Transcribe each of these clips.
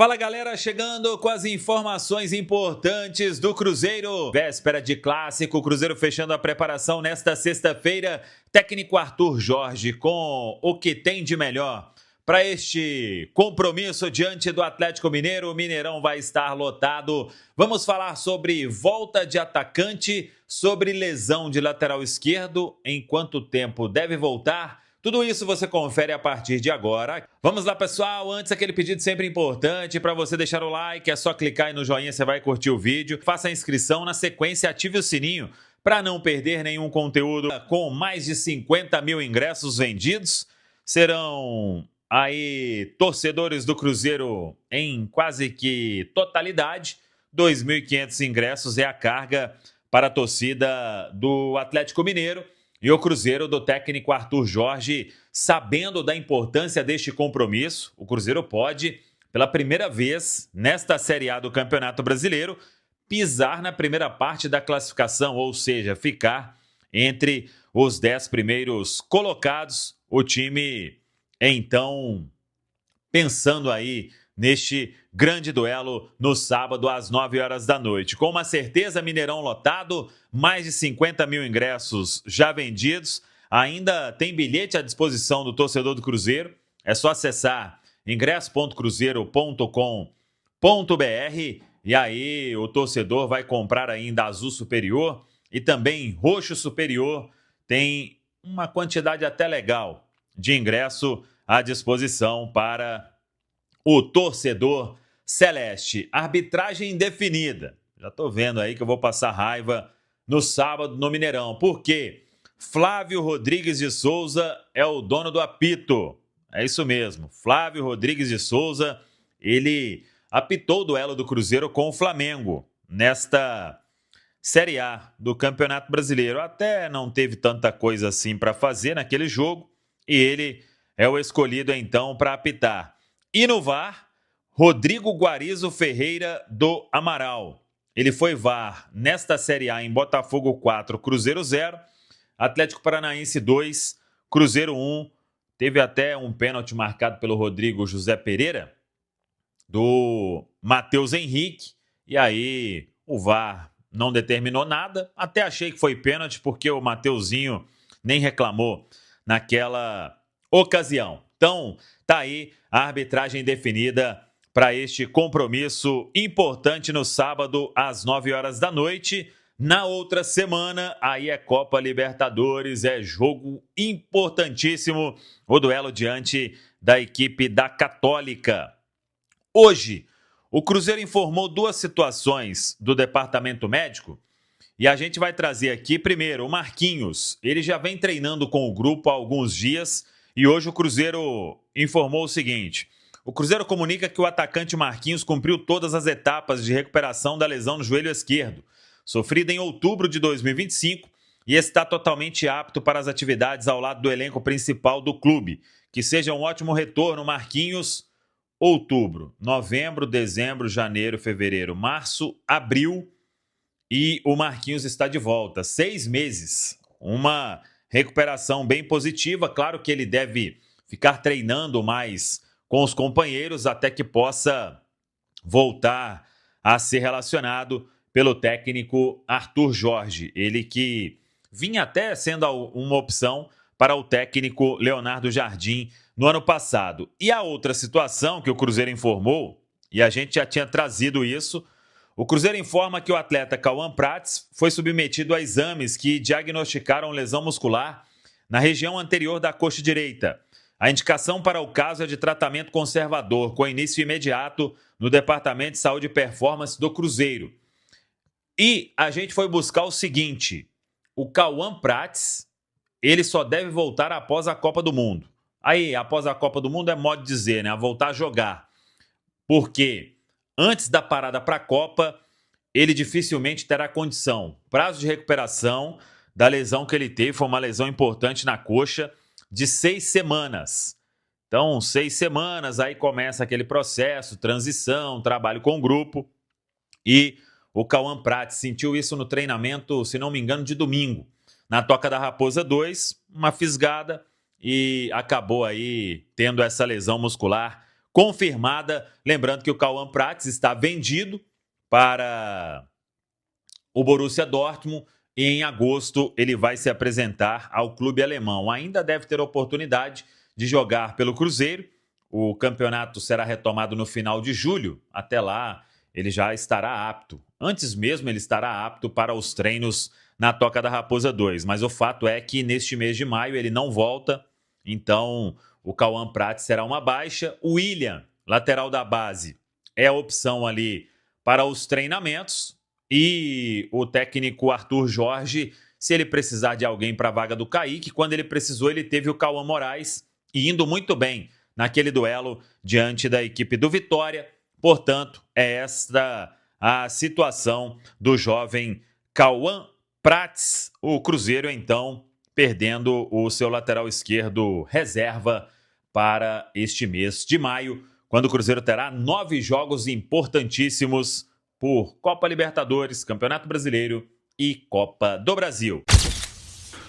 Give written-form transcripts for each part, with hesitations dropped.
Fala galera, chegando com as informações importantes do Cruzeiro. Véspera de clássico, o Cruzeiro fechando a preparação nesta sexta-feira. Técnico Arthur Jorge com o que tem de melhor para este compromisso diante do Atlético Mineiro. O Mineirão vai estar lotado. Vamos falar sobre volta de atacante, sobre lesão de lateral esquerdo, em quanto tempo deve voltar. Tudo isso você confere a partir de agora. Vamos lá, pessoal. Antes, aquele pedido sempre importante para você deixar o like. É só clicar aí no joinha, você vai curtir o vídeo. Faça a inscrição, na sequência ative o sininho para não perder nenhum conteúdo. Com mais de 50 mil ingressos vendidos, serão aí torcedores do Cruzeiro em quase que totalidade. 2.500 ingressos é a carga para a torcida do Atlético Mineiro. E o Cruzeiro do técnico Arthur Jorge, sabendo da importância deste compromisso, o Cruzeiro pode, pela primeira vez nesta Série A do Campeonato Brasileiro, pisar na primeira parte da classificação, ou seja, ficar entre os 10 primeiros colocados. O time, então, pensando aí neste grande duelo no sábado às 9 horas da noite. Com uma certeza, Mineirão lotado, mais de 50 mil ingressos já vendidos. Ainda tem bilhete à disposição do torcedor do Cruzeiro. É só acessar ingresso.cruzeiro.com.br e aí o torcedor vai comprar ainda azul superior e também roxo superior. Tem uma quantidade até legal de ingresso à disposição para o torcedor celeste. Arbitragem definida. Já estou vendo aí que eu vou passar raiva no sábado no Mineirão. Por quê? Flávio Rodrigues de Souza é o dono do apito. É isso mesmo. Flávio Rodrigues de Souza, ele apitou o duelo do Cruzeiro com o Flamengo nesta Série A do Campeonato Brasileiro. Até não teve tanta coisa assim para fazer naquele jogo e ele é o escolhido então para apitar. E no VAR, Rodrigo Guarizo Ferreira do Amaral. Ele foi VAR nesta Série A em Botafogo 4, Cruzeiro 0, Atlético Paranaense 2, Cruzeiro 1. Teve até um pênalti marcado pelo Rodrigo José Pereira, do Matheus Henrique. E aí o VAR não determinou nada. Até achei que foi pênalti porque o Mateuzinho nem reclamou naquela ocasião. Então, tá aí a arbitragem definida para este compromisso importante no sábado às 9 horas da noite. Na outra semana, aí é Copa Libertadores, é jogo importantíssimo, o duelo diante da equipe da Católica. Hoje, o Cruzeiro informou duas situações do departamento médico e a gente vai trazer aqui primeiro o Marquinhos. Ele já vem treinando com o grupo há alguns dias. E hoje o Cruzeiro informou o seguinte: o Cruzeiro comunica que o atacante Marquinhos cumpriu todas as etapas de recuperação da lesão no joelho esquerdo, sofrida em outubro de 2025, e está totalmente apto para as atividades ao lado do elenco principal do clube. Que seja um ótimo retorno, Marquinhos. Outubro, novembro, dezembro, janeiro, fevereiro, março, abril e o Marquinhos está de volta. 6 meses, uma recuperação bem positiva. Claro que ele deve ficar treinando mais com os companheiros até que possa voltar a ser relacionado pelo técnico Arthur Jorge. Ele que vinha até sendo uma opção para o técnico Leonardo Jardim no ano passado. E a outra situação que o Cruzeiro informou, e a gente já tinha trazido isso, o Cruzeiro informa que o atleta Cauã Prats foi submetido a exames que diagnosticaram lesão muscular na região anterior da coxa direita. A indicação para o caso é de tratamento conservador, com início imediato no Departamento de Saúde e Performance do Cruzeiro. E a gente foi buscar o seguinte: o Cauã Prats, ele só deve voltar após a Copa do Mundo. Aí, após a Copa do Mundo é modo de dizer, né? A voltar a jogar. Porque antes da parada para a Copa, ele dificilmente terá condição. Prazo de recuperação da lesão que ele teve foi uma lesão importante na coxa de 6 semanas. Então, 6 semanas, aí começa aquele processo, transição, trabalho com o grupo. E o Cauã Prats sentiu isso no treinamento, se não me engano, de domingo. Na Toca da Raposa 2, uma fisgada e acabou aí tendo essa lesão muscular confirmada. Lembrando que o Cauã Prats está vendido para o Borussia Dortmund e em agosto ele vai se apresentar ao clube alemão. Ainda deve ter oportunidade de jogar pelo Cruzeiro. O campeonato será retomado no final de julho. Até lá ele já estará apto. Antes mesmo ele estará apto para os treinos na Toca da Raposa 2. Mas o fato é que neste mês de maio ele não volta. Então o Cauã Prats será uma baixa. O William, lateral da base, é a opção ali para os treinamentos. E o técnico Arthur Jorge, se ele precisar de alguém para a vaga do Kaique, quando ele precisou, ele teve o Cauã Moraes indo muito bem naquele duelo diante da equipe do Vitória. Portanto, é esta a situação do jovem Cauã Prats. O Cruzeiro, então, perdendo o seu lateral esquerdo reserva para este mês de maio, quando o Cruzeiro terá 9 jogos importantíssimos por Copa Libertadores, Campeonato Brasileiro e Copa do Brasil.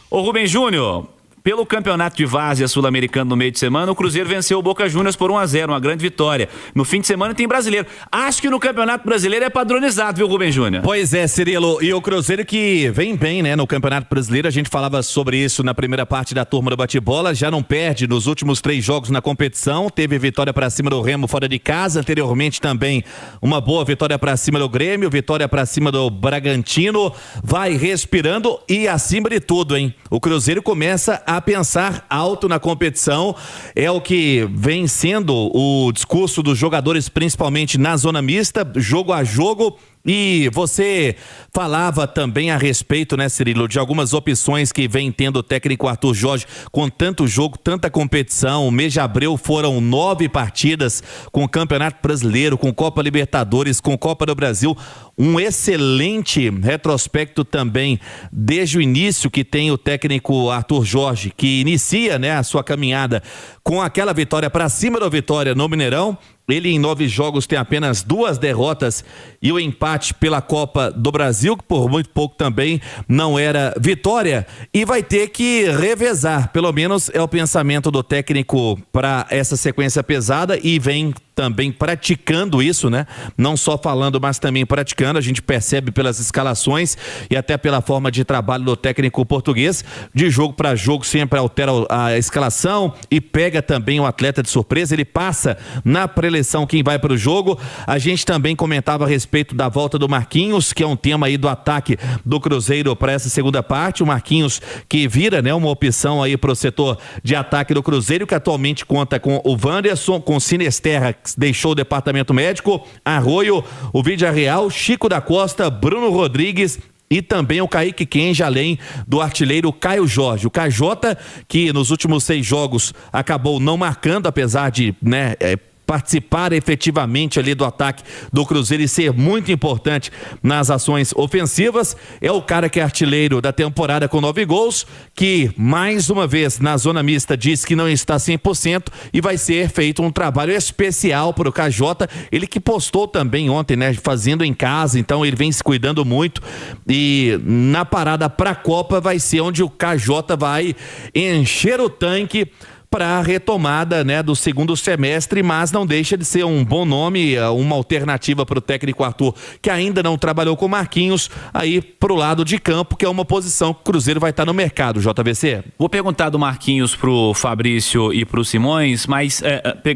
Ô Rubem Júnior, pelo Campeonato de Várzea Sul-Americano no meio de semana, o Cruzeiro venceu o Boca Juniors por 1-0, uma grande vitória. No fim de semana tem brasileiro. Acho que no Campeonato Brasileiro é padronizado, viu, Rubem Júnior? Pois é, Cirilo. E o Cruzeiro que vem bem, né, no Campeonato Brasileiro. A gente falava sobre isso na primeira parte da turma do bate-bola. Já não perde nos últimos 3 jogos na competição. Teve vitória para cima do Remo fora de casa. Anteriormente também uma boa vitória para cima do Grêmio, vitória para cima do Bragantino. Vai respirando e acima de tudo, hein? O Cruzeiro começa a pensar alto na competição. É o que vem sendo o discurso dos jogadores, principalmente na zona mista, jogo a jogo. E você falava também a respeito, né, Cirilo, de algumas opções que vem tendo o técnico Arthur Jorge com tanto jogo, tanta competição. O mês de abril foram 9 partidas com o Campeonato Brasileiro, com Copa Libertadores, com Copa do Brasil. Um excelente retrospecto também desde o início que tem o técnico Arthur Jorge, que inicia, né, a sua caminhada com aquela vitória para cima do Vitória no Mineirão. Ele em 9 jogos tem apenas 2 derrotas e o empate pela Copa do Brasil, que por muito pouco também não era vitória, e vai ter que revezar, pelo menos é o pensamento do técnico para essa sequência pesada, e vem também praticando isso, né? Não só falando, mas também praticando. A gente percebe pelas escalações e até pela forma de trabalho do técnico português. De jogo para jogo sempre altera a escalação e pega também o atleta de surpresa. Ele passa na preleção quem vai para o jogo. A gente também comentava a respeito da volta do Marquinhos, que é um tema aí do ataque do Cruzeiro para essa segunda parte. O Marquinhos que vira, né, uma opção aí para o setor de ataque do Cruzeiro, que atualmente conta com o Wanderson, com Sinesterra, que deixou o departamento médico, Arroio, o Villarreal, Chico da Costa, Bruno Rodrigues e também o Kaique Kenji, além do artilheiro Caio Jorge. O Cajota, que nos últimos 6 jogos acabou não marcando, apesar de, né, participar efetivamente ali do ataque do Cruzeiro e ser muito importante nas ações ofensivas. É o cara que é artilheiro da temporada com 9 gols, que mais uma vez na zona mista diz que não está 100% e vai ser feito um trabalho especial para o KJ. Ele que postou também ontem, né, fazendo em casa, então ele vem se cuidando muito, e na parada para a Copa vai ser onde o KJ vai encher o tanque para a retomada, né, do segundo semestre, mas não deixa de ser um bom nome, uma alternativa para o técnico Arthur, que ainda não trabalhou com Marquinhos, aí pro lado de campo, que é uma posição que o Cruzeiro vai estar no mercado, JVC. Vou perguntar do Marquinhos pro Fabrício e pro Simões, mas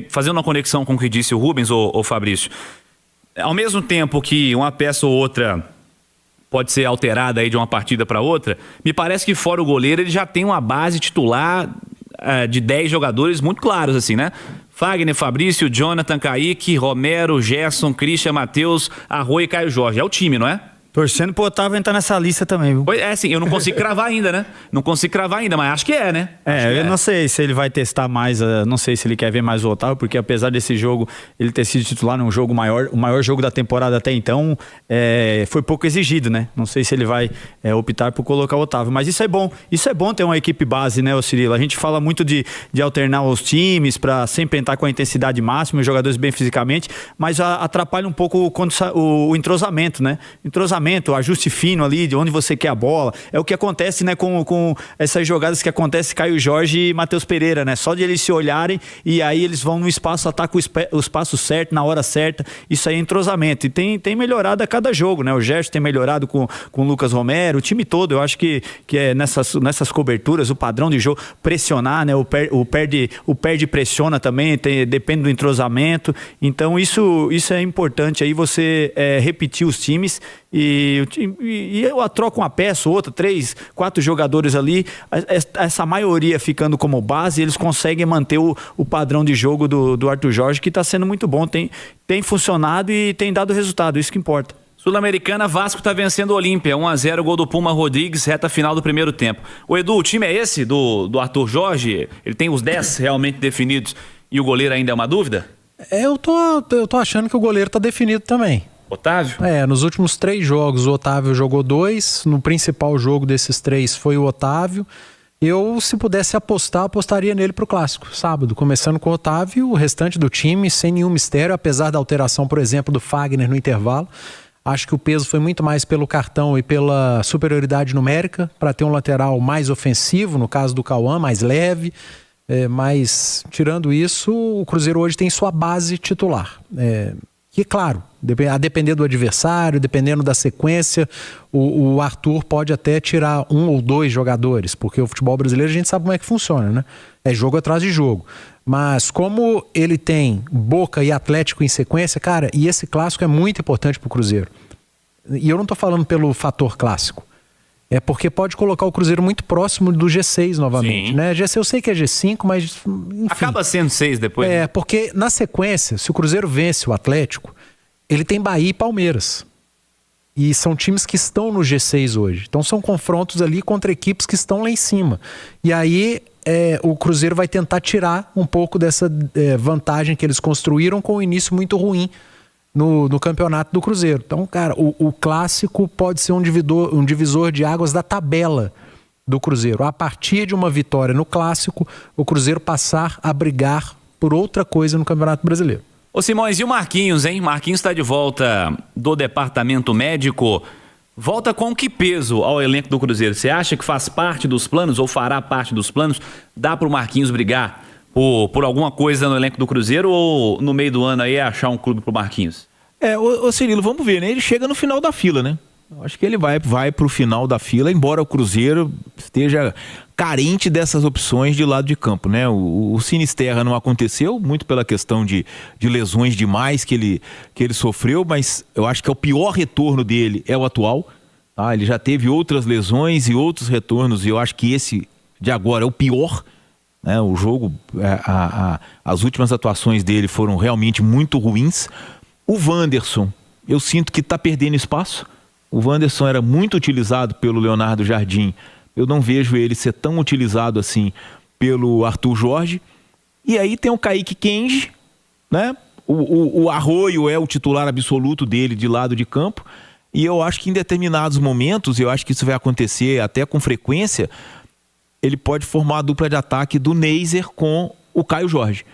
fazendo uma conexão com o que disse o Rubens, ou Fabrício, ao mesmo tempo que uma peça ou outra pode ser alterada aí de uma partida para outra, me parece que fora o goleiro ele já tem uma base titular de 10 jogadores muito claros, assim, né? Fagner, Fabrício, Jonathan, Kaique, Romero, Gerson, Christian, Matheus, Arroio e Caio Jorge. É o time, não é? Torcendo pro Otávio entrar nessa lista também, viu? É, assim, eu não consigo cravar ainda, né? Não consigo cravar ainda, mas acho que é, né? Eu não sei se ele vai testar mais, não sei se ele quer ver mais o Otávio, porque apesar desse jogo, ele ter sido titular num jogo maior, o maior jogo da temporada até então, foi pouco exigido, né? Não sei se ele vai optar por colocar o Otávio, mas isso é bom ter uma equipe base, né, ô Cirilo? A gente fala muito de alternar os times para sempre entrar com a intensidade máxima, os jogadores bem fisicamente, mas atrapalha um pouco o entrosamento, né? Entrosamento entrosamento, ajuste fino ali, de onde você quer a bola. É o que acontece, né, com essas jogadas que acontece Caio Jorge e Matheus Pereira, né? Só de eles se olharem e aí eles vão no espaço, atacam o espaço certo, na hora certa. Isso aí é entrosamento. E tem melhorado a cada jogo, né? O Gerson tem melhorado com o Lucas Romero, o time todo. Eu acho que é nessas coberturas, o padrão de jogo, pressionar, né? O perde pressiona também, depende do entrosamento. Então isso é importante aí, você repetir os times e troca uma peça, outra, 3, 4 jogadores ali, essa maioria ficando como base, eles conseguem manter o padrão de jogo do Arthur Jorge, que está sendo muito bom, tem funcionado e tem dado resultado, isso que importa. Sul-Americana, Vasco está vencendo o Olímpia, 1-0, gol do Puma Rodrigues, reta final do primeiro tempo. O Edu, o time é esse do Arthur Jorge? Ele tem os 10 realmente definidos e o goleiro ainda é uma dúvida? Eu tô achando que o goleiro tá definido também. Otávio? Nos últimos 3 jogos o Otávio jogou 2, no principal jogo desses 3 foi o Otávio. Eu, se pudesse apostaria nele pro Clássico, sábado, começando com o Otávio, o restante do time, sem nenhum mistério, apesar da alteração, por exemplo, do Fagner no intervalo. Acho que o peso foi muito mais pelo cartão e pela superioridade numérica, para ter um lateral mais ofensivo, no caso do Cauã, mais leve. Mas, tirando isso, o Cruzeiro hoje tem sua base titular. Que, claro, a depender do adversário, dependendo da sequência, o Arthur pode até tirar 1 ou 2 jogadores, porque o futebol brasileiro a gente sabe como é que funciona, né? É jogo atrás de jogo. Mas como ele tem Boca e Atlético em sequência, cara, e esse clássico é muito importante pro Cruzeiro. E eu não tô falando pelo fator clássico. É porque pode colocar o Cruzeiro muito próximo do G6 novamente, né? Eu sei que é G5, mas enfim. Acaba sendo 6 depois. Porque na sequência, se o Cruzeiro vence o Atlético, ele tem Bahia e Palmeiras. E são times que estão no G6 hoje. Então são confrontos ali contra equipes que estão lá em cima. E aí o Cruzeiro vai tentar tirar um pouco dessa vantagem que eles construíram com o início muito ruim no campeonato do Cruzeiro. Então, cara, o clássico pode ser um divisor de águas da tabela do Cruzeiro. A partir de uma vitória no clássico, o Cruzeiro passar a brigar por outra coisa no Campeonato Brasileiro. Ô Simões, e o Marquinhos, hein? Marquinhos está de volta do departamento médico. Volta com que peso ao elenco do Cruzeiro? Você acha que faz parte dos planos ou fará parte dos planos? Dá pro Marquinhos brigar por alguma coisa no elenco do Cruzeiro ou no meio do ano aí é achar um clube pro Marquinhos? Ô Cirilo, vamos ver, né? Ele chega no final da fila, né? Eu acho que ele vai pro final da fila, embora o Cruzeiro esteja carente dessas opções de lado de campo, né? O Sinisterra não aconteceu, muito pela questão de lesões demais que ele sofreu, mas eu acho que o pior retorno dele é o atual, tá? Ele já teve outras lesões e outros retornos, e eu acho que esse de agora é o pior, né? O jogo, as últimas atuações dele foram realmente muito ruins. O Wanderson, eu sinto que está perdendo espaço. O Wanderson era muito utilizado pelo Leonardo Jardim. Eu não vejo ele ser tão utilizado assim pelo Arthur Jorge. E aí tem o Kaique Kenji, né? O Arroio é o titular absoluto dele de lado de campo. E eu acho que em determinados momentos, eu acho que isso vai acontecer até com frequência, ele pode formar a dupla de ataque do Neiser com o Caio Jorge.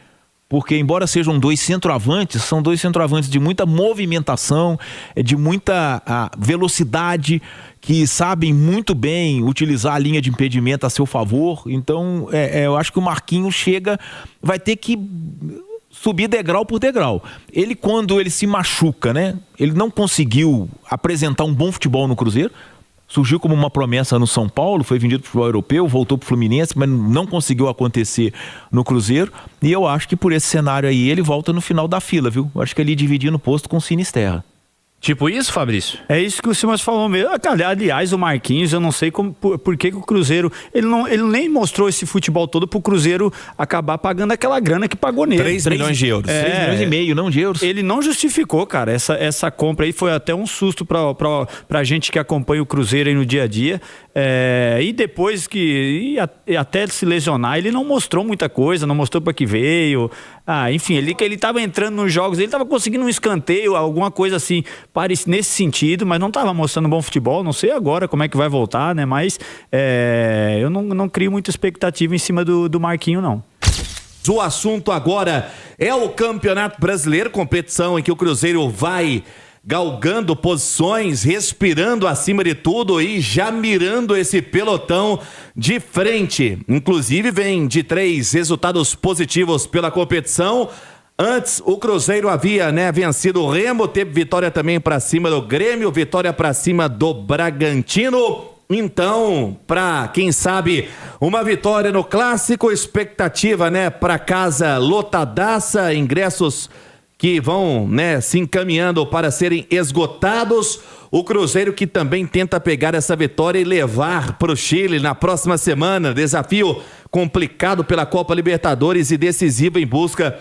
Porque embora sejam 2 centroavantes, são 2 centroavantes de muita movimentação, de muita velocidade, que sabem muito bem utilizar a linha de impedimento a seu favor. Então, eu acho que o Marquinhos vai ter que subir degrau por degrau. Ele, quando ele se machuca, né? Ele não conseguiu apresentar um bom futebol no Cruzeiro. Surgiu como uma promessa no São Paulo, foi vendido para o futebol europeu, voltou para o Fluminense, mas não conseguiu acontecer no Cruzeiro. E eu acho que por esse cenário aí ele volta no final da fila, viu? Eu acho que ele dividindo o posto com o Sinisterra. Tipo isso, Fabrício? É isso que o Simões falou mesmo. Aliás, o Marquinhos, eu não sei por que o Cruzeiro... Ele nem mostrou esse futebol todo pro Cruzeiro acabar pagando aquela grana que pagou nele. 3 milhões de euros. 3 milhões e meio, não de euros. Ele não justificou, cara. Essa compra aí foi até um susto pra gente que acompanha o Cruzeiro aí no dia a dia. E depois até se lesionar, ele não mostrou muita coisa, não mostrou pra que veio. Enfim, ele tava entrando nos jogos, ele tava conseguindo um escanteio, alguma coisa assim, nesse sentido, mas não tava mostrando bom futebol. Não sei agora como é que vai voltar, né? Mas eu não crio muita expectativa em cima do Marquinho, não. O assunto agora é o Campeonato Brasileiro, competição em que o Cruzeiro vai galgando posições, respirando acima de tudo e já mirando esse pelotão de frente. Inclusive vem de 3 resultados positivos pela competição. Antes o Cruzeiro havia vencido o Remo, teve vitória também para cima do Grêmio, vitória para cima do Bragantino. Então, para quem sabe, uma vitória no Clássico, expectativa para casa lotadaça, ingressos que vão se encaminhando para serem esgotados. O Cruzeiro que também tenta pegar essa vitória e levar para o Chile na próxima semana. Desafio complicado pela Copa Libertadores e decisivo em busca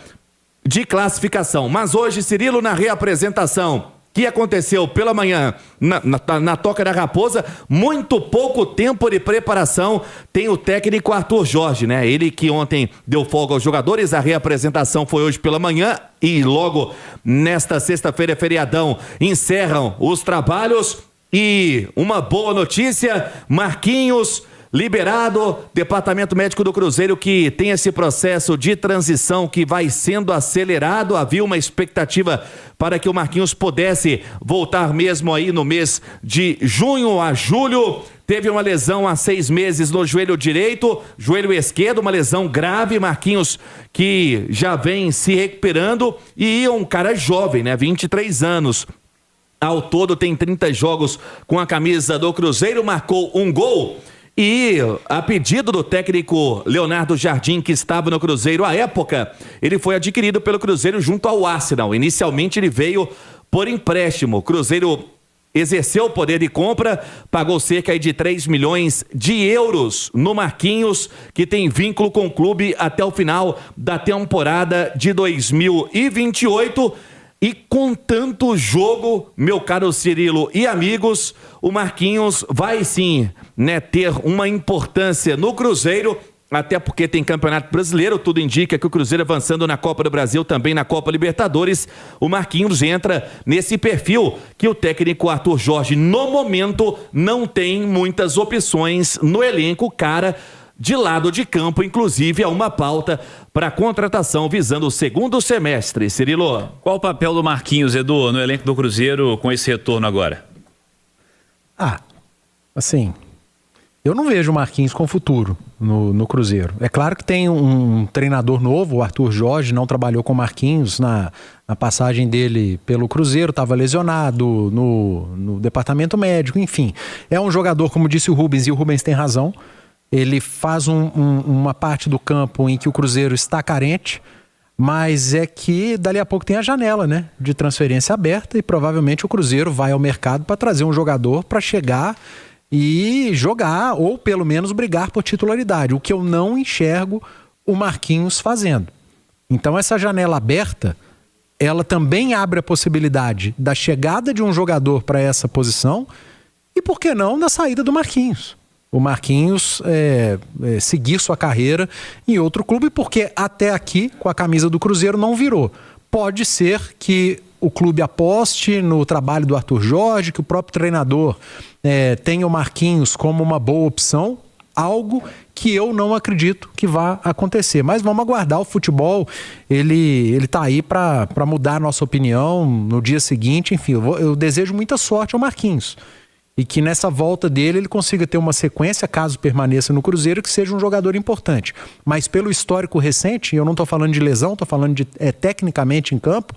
de classificação. Mas hoje, Cirilo, na reapresentação que aconteceu pela manhã na Toca da Raposa, muito pouco tempo de preparação tem o técnico Arthur Jorge, Ele que ontem deu folga aos jogadores, a reapresentação foi hoje pela manhã e logo nesta sexta-feira, feriadão, encerram os trabalhos. E uma boa notícia, Marquinhos liberado, Departamento Médico do Cruzeiro que tem esse processo de transição que vai sendo acelerado. Havia uma expectativa para que o Marquinhos pudesse voltar mesmo aí no mês de junho a julho. Teve uma lesão há 6 meses no joelho direito, joelho esquerdo, uma lesão grave. Marquinhos que já vem se recuperando e um cara jovem, 23 anos. Ao todo tem 30 jogos com a camisa do Cruzeiro, marcou um gol. E a pedido do técnico Leonardo Jardim, que estava no Cruzeiro à época, ele foi adquirido pelo Cruzeiro junto ao Arsenal. Inicialmente ele veio por empréstimo. O Cruzeiro exerceu o poder de compra, pagou cerca de 3 milhões de euros no Marquinhos, que tem vínculo com o clube até o final da temporada de 2028. E com tanto jogo, meu caro Cirilo e amigos, o Marquinhos vai sim ter uma importância no Cruzeiro, até porque tem Campeonato Brasileiro, tudo indica que o Cruzeiro avançando na Copa do Brasil, também na Copa Libertadores, o Marquinhos entra nesse perfil que o técnico Arthur Jorge, no momento, não tem muitas opções no elenco, cara. De lado de campo, inclusive, há uma pauta para a contratação visando o segundo semestre. Cirilo. Qual o papel do Marquinhos, Edu, no elenco do Cruzeiro com esse retorno agora? Assim, eu não vejo o Marquinhos com futuro no Cruzeiro. É claro que tem um treinador novo, o Arthur Jorge, não trabalhou com o Marquinhos na passagem dele pelo Cruzeiro, estava lesionado no departamento médico, enfim. É um jogador, como disse o Rubens, e o Rubens tem razão. Ele faz uma parte do campo em que o Cruzeiro está carente, mas é que dali a pouco tem a janela de transferência aberta e provavelmente o Cruzeiro vai ao mercado para trazer um jogador para chegar e jogar ou pelo menos brigar por titularidade, o que eu não enxergo o Marquinhos fazendo. Então essa janela aberta, ela também abre a possibilidade da chegada de um jogador para essa posição e, por que não, da saída do Marquinhos. O Marquinhos seguir sua carreira em outro clube, porque até aqui, com a camisa do Cruzeiro, não virou. Pode ser que o clube aposte no trabalho do Arthur Jorge, que o próprio treinador tenha o Marquinhos como uma boa opção, algo que eu não acredito que vá acontecer. Mas vamos aguardar. O futebol, ele tá aí para mudar a nossa opinião no dia seguinte. Enfim, eu desejo muita sorte ao Marquinhos. E que nessa volta dele ele consiga ter uma sequência, caso permaneça no Cruzeiro, que seja um jogador importante. Mas pelo histórico recente, eu não estou falando de lesão, estou falando de tecnicamente em campo,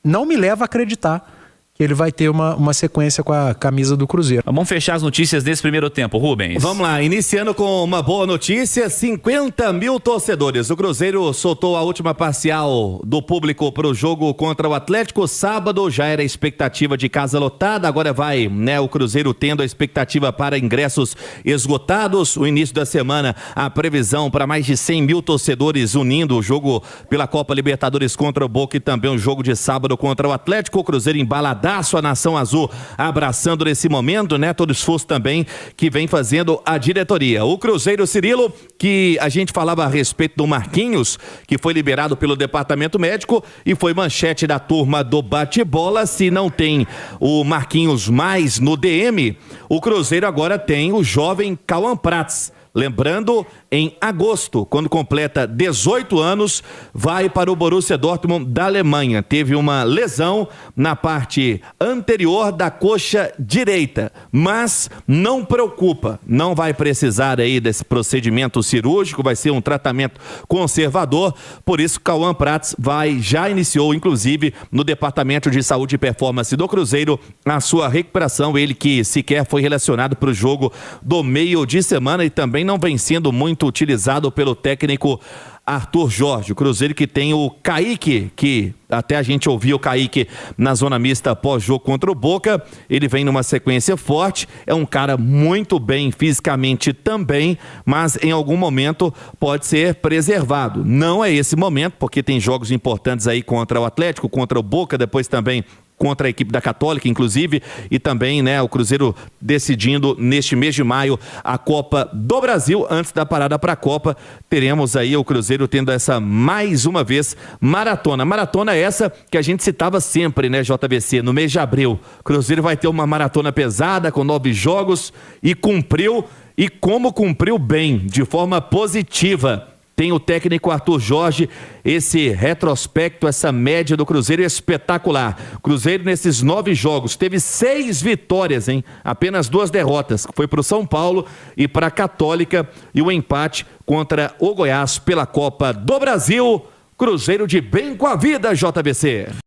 não me leva a acreditar que ele vai ter uma sequência com a camisa do Cruzeiro. Vamos fechar as notícias desse primeiro tempo, Rubens. Vamos lá, iniciando com uma boa notícia, 50 mil torcedores. O Cruzeiro soltou a última parcial do público para o jogo contra o Atlético. Sábado já era expectativa de casa lotada, agora vai o Cruzeiro tendo a expectativa para ingressos esgotados. O início da semana, a previsão para mais de 100 mil torcedores unindo o jogo pela Copa Libertadores contra o Boca e também o jogo de sábado contra o Atlético. O Cruzeiro embalado a Nação Azul abraçando nesse momento, todo o esforço também que vem fazendo a diretoria. O Cruzeiro, Cirilo, que a gente falava a respeito do Marquinhos, que foi liberado pelo departamento médico e foi manchete da turma do bate-bola. Se não tem o Marquinhos mais no DM, o Cruzeiro agora tem o jovem Cauã Prats. Lembrando, em agosto, quando completa 18 anos, vai para o Borussia Dortmund da Alemanha. Teve uma lesão na parte anterior da coxa direita, mas não preocupa, não vai precisar aí desse procedimento cirúrgico, vai ser um tratamento conservador, por isso Cauã Prats já iniciou, inclusive, no Departamento de Saúde e Performance do Cruzeiro, a sua recuperação, ele que sequer foi relacionado para o jogo do meio de semana e também não vem sendo muito utilizado pelo técnico Arthur Jorge. O Cruzeiro que tem o Kaique, que até a gente ouviu o Kaique na zona mista pós-jogo contra o Boca, ele vem numa sequência forte, é um cara muito bem fisicamente também, mas em algum momento pode ser preservado. Não é esse momento, porque tem jogos importantes aí contra o Atlético, contra o Boca, depois também contra a equipe da Católica, inclusive, e também, né, o Cruzeiro decidindo neste mês de maio a Copa do Brasil. Antes da parada para a Copa, teremos aí o Cruzeiro tendo essa, mais uma vez, maratona essa que a gente citava sempre, né, JVC, no mês de abril. O Cruzeiro vai ter uma maratona pesada com 9 jogos e cumpriu, e como cumpriu bem, de forma positiva. Tem o técnico Arthur Jorge, esse retrospecto, essa média do Cruzeiro é espetacular. O Cruzeiro nesses 9 jogos teve 6 vitórias, hein? Apenas 2 derrotas. Foi para o São Paulo e para a Católica, e o empate contra o Goiás pela Copa do Brasil. Cruzeiro de bem com a vida, JVC.